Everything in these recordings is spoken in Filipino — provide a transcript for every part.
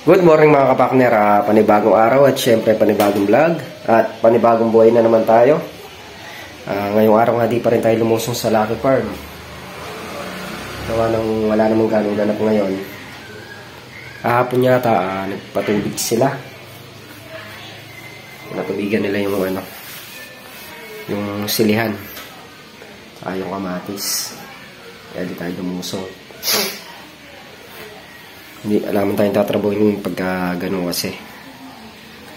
Good morning mga kapakner, panibagong araw at syempre panibagong vlog at panibagong buhay na naman tayo. Ngayong araw nga di pa rin tayo lumusong sa Lucky Farm. Gawa nang wala namang ganong ganap ngayon. Kahapon yata nagpatubig sila. Natubigan nila yung silihan. Yung kamatis. Kaya di tayo lumusong. Hindi alaman tayong tatrabaho yung pagka gano'n kasi.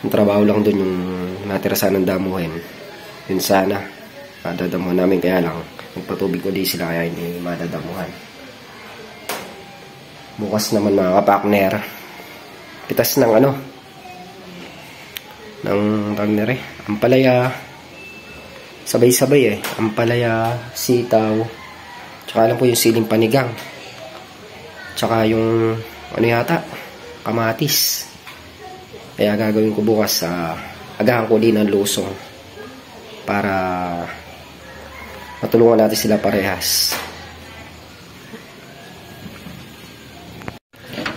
Ang trabaho lang dun yung natira sana ng damuhin. Yun sana madadamuhan namin, kaya lang nagpatubig ko di sila kaya hindi madadamuhan. Bukas naman mga kapakner, pitas ng ng partner ampalaya, sabay-sabay ampalaya, sitaw, tsaka lang po yung siling panigang, tsaka yung kamatis. Kaya gagawin ko bukas, agahan ko din ang lusong para matulungan natin sila parehas.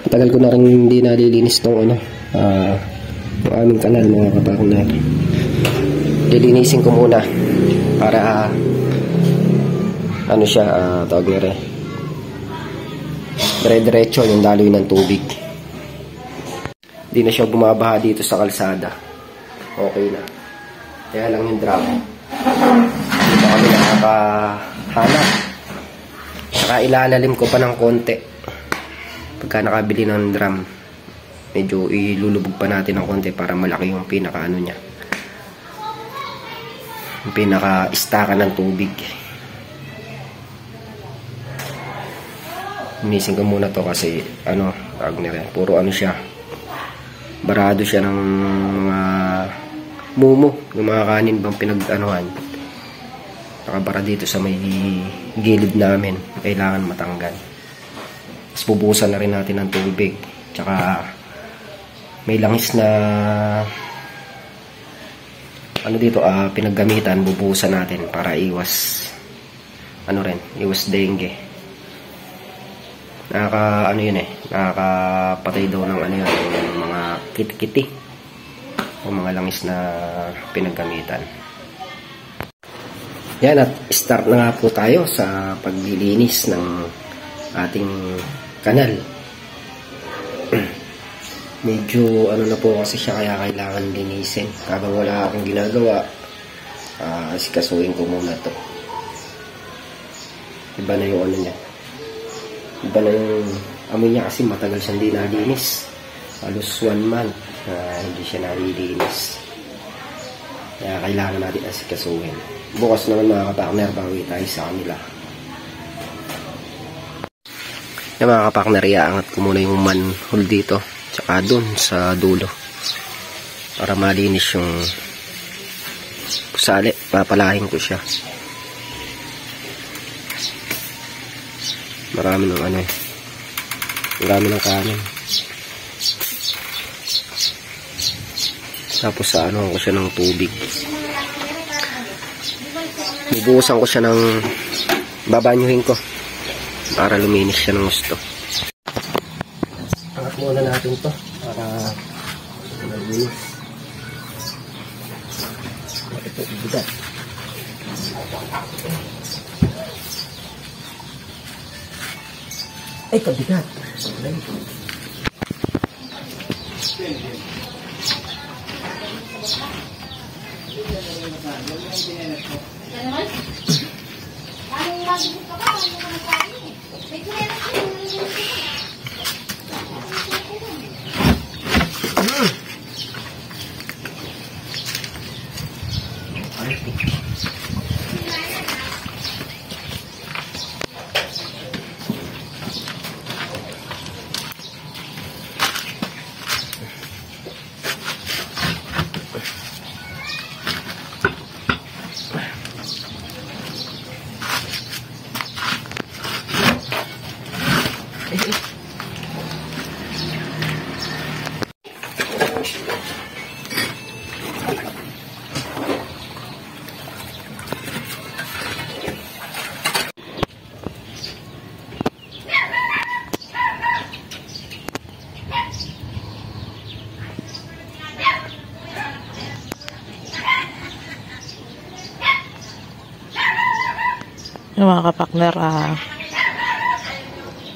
Matagal ko na rin hindi nalilinis tong yung aming kanal mga kapakner. Lilinisin ko muna para tawag nila dire-diretso yung daloy ng tubig. Hindi na siya bumabaha dito sa kalsada. Okay na. Kaya lang yung drum. Dito kami nakakahanap. Saka ilalalim ko pa ng konti. Pagka nakabili ng drum, medyo ilulubog pa natin ng konti para malaki yung pinaka niya. Yung pinaka-istaka ng tubig. Missing ko muna to kasi tawag nila, puro siya, barado siya ng mga mumo, yung mga kanin bang pinag-anuhan. Nakabara dito sa may gilid namin, kailangan matanggal. Tapos bubusan na rin natin ng tubig, tsaka may langis na dito pinaggamitan, bubusan natin para iwas iwas dengue. Nakakapatay daw ng yung mga kiti-kiti o mga langis na pinaggamitan. Yan, at start na nga po tayo sa paglilinis ng ating kanal. Medyo na po kasi siya, kaya kailangan linisin. Habang wala akong ginagawa, sikasuin ko muna to. Iba na yung niya. Iba na yung amoy niya kasi matagal siyang di nalinis. Halos 1 month na hindi siya nalilinis. Kaya kailangan natin asikasuhin. Bukas naman mga kapakner, bawi tayo sa kanila. Yung mga kapakner, iaangat ko muna yung manhole dito, tsaka dun sa dulo, para malinis yung pusali. Papalahin ko siya. Marami ng marami ng kanin. Tapos ko siya ng tubig. Bubuhusan ko siya ng, babanyuhin ko para luminis siya ng gusto. Angat muna natin to para luminis. Ito bigat. Ay, kabigat. Mga kapakner,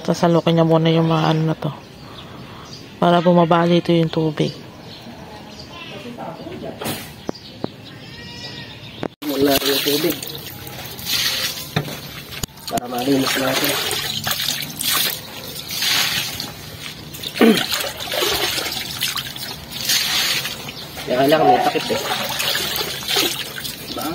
sasalukin niya muna yung mga ano na to para bumaba dito yung tubig. Wala yung tubig para malinis natin. Kaya lang may takip eh. Bang.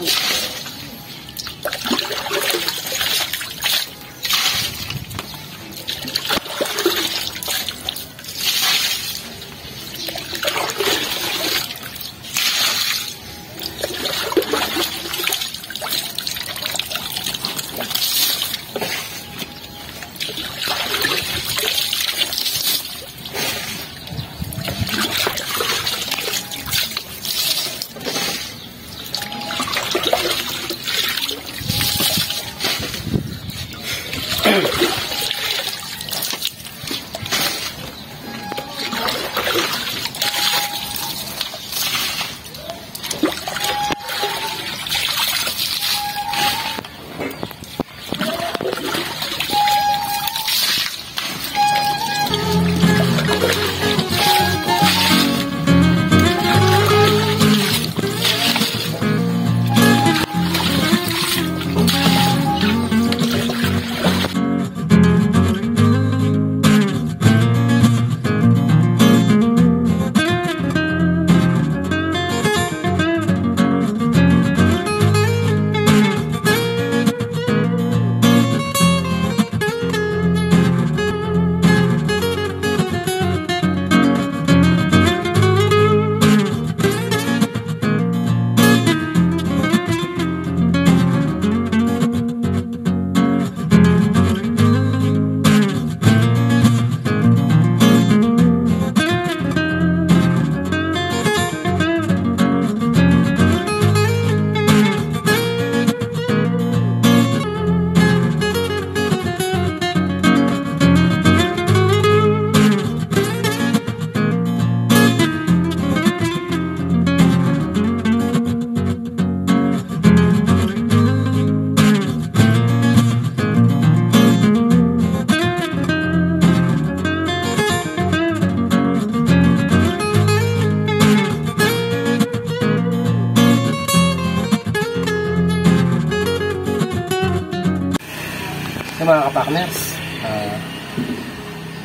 Mga kapakners,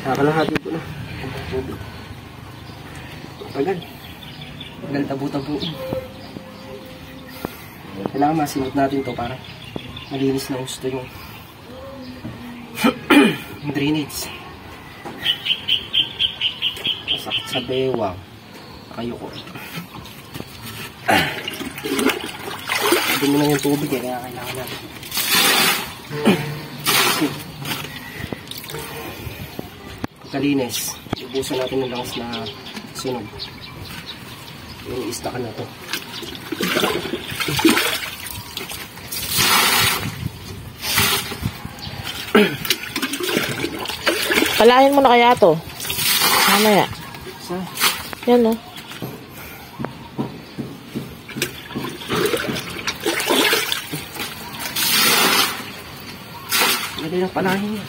nakalahati ko na tubig. Tagal tabo-tabo. Kailangan masimot natin to para malinis na gusto yung drainage. Masakit sa bewang, nakayuko. Dumi na yung tubig eh, kaya kailangan natin kalinis. Ubusan natin ng langas na sunog. Yung istakan na to. Palahin mo na kaya to. Mamaya. Yan o. Hindi na palahin niya.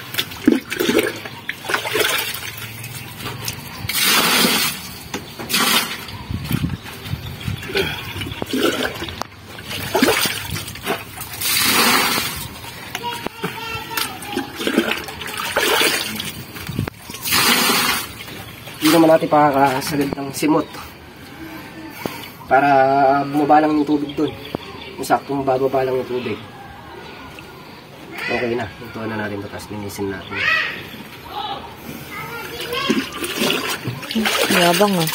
Hindi naman natin pakakasagad ng simot para bumaba lang yung tubig doon. Kung saktong bababa lang yung tubig, okay na. Ito na natin ito, tapos linisin natin. Yabang ah.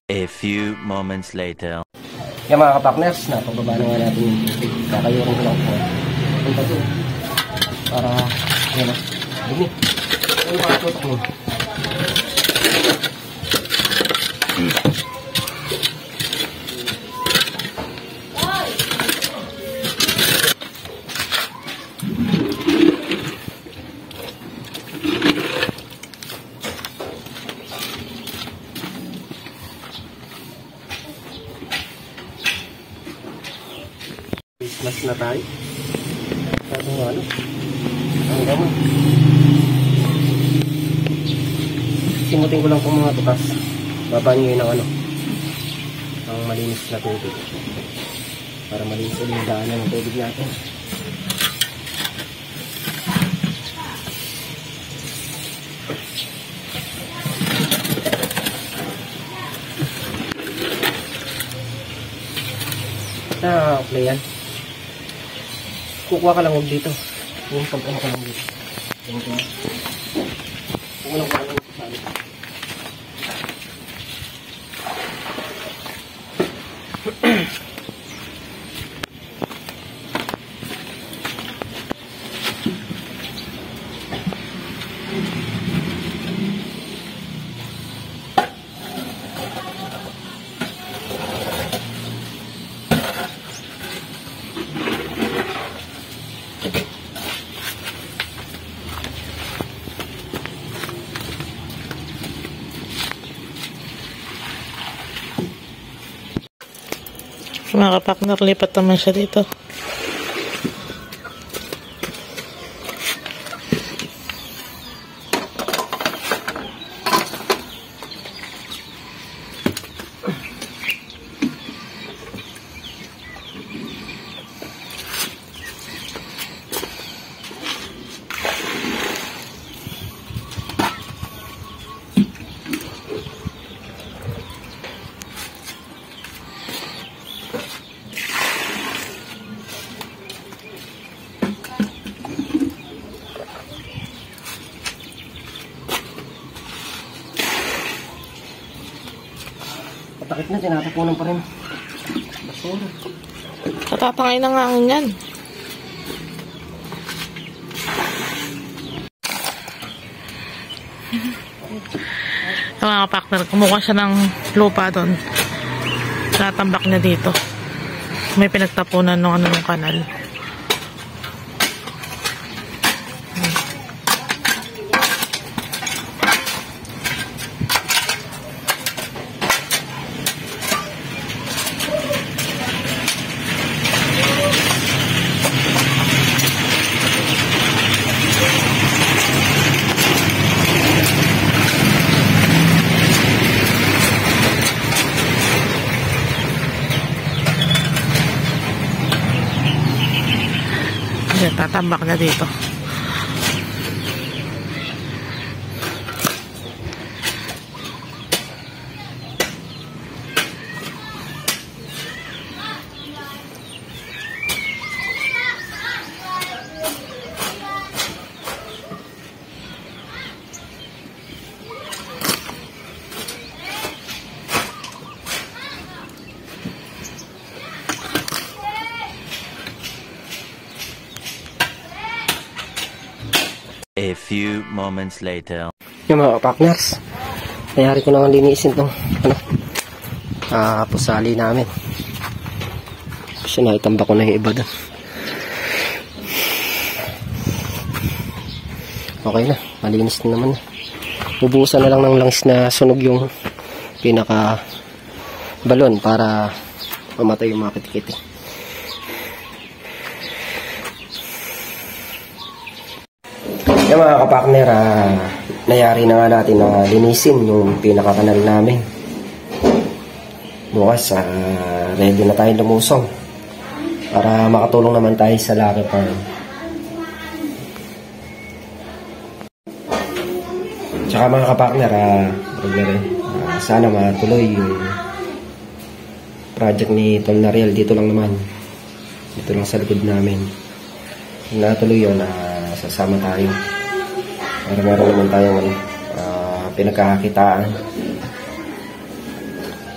A few moments later. Yan mga kapakners, napababa na nga natin yung tubig. Kakayurong ko lang po. papunta doon. Para, yan o. Dumi. Ano ba ito mo? Christmas na tayo. Sabi nga ano? Ang gamon. Simutin ko lang po mga tukas. Babanyoy ng ano? Ang malinis na tubig. Para malinis ulit yung daanan ng tubig natin. Okay yan. Kukuha ka lang huwag dito. Yung pag-ano ka lang dito. Kukuha lang ka lang dito sa alit. Mga kapakner, lipat naman siya dito. Patakit na, tinatapunan pa rin. Basura. Natatangay na nga ang yan. Mga kapakner, kumuha siya ng lupa doon. Natambak niya dito. May pinagtapunan ng ano ng kanal. Tatambak na dito. A few moments later. Yung mga partners, nangyari ko naman linisin itong pusali namin. Kasi nakitamba ko na yung iba doon. Okay na, malinis na naman. Bubuhusan na lang ng langis na sunog yung pinaka balon para mamatay yung mga kitikiti. Yung mga kapakner, nayari na nga natin na linisin yung pinakakanal namin. Bukas, ready na tayong lumusong para makatulong naman tayo sa Lucky Farm. Tsaka mga kapakner, sana matuloy yung project ni Tol Nariel. Dito lang naman, dito lang sa likod namin. Kung natuloy yun, sasama tayo para meron naman tayong pinagkakakitaan.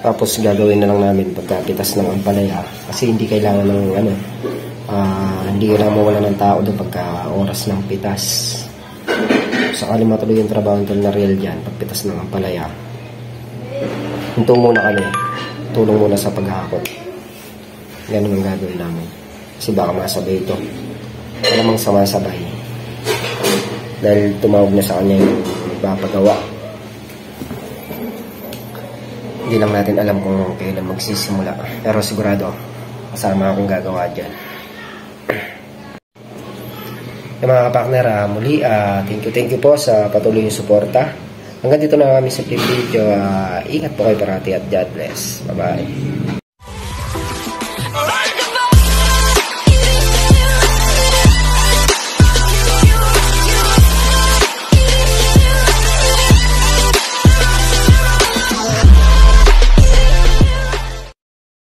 Tapos gagawin na lang namin pagkapitas ng ampalaya kasi hindi kailangan ng Hindi ka lang mawala ng tao doon pagka oras ng pitas. Sakali matuloy yung trabaho ng Nariel dyan, pagpitas ng ampalaya, hinto muna kami, tulong muna sa paghahakot. Ganun ang gagawin namin kasi baka masabay ito, malamang samasabay dahil tumawag na sa kanya yung magpapagawa. Hindi lang natin alam kung kailan magsisimula, pero sigurado kasama akong gagawa dyan. Mga kapakner, muli thank you po sa patuloy yung suporta. Hanggang dito na kami sa video. Ingat po kayo parati at God bless. Bye bye.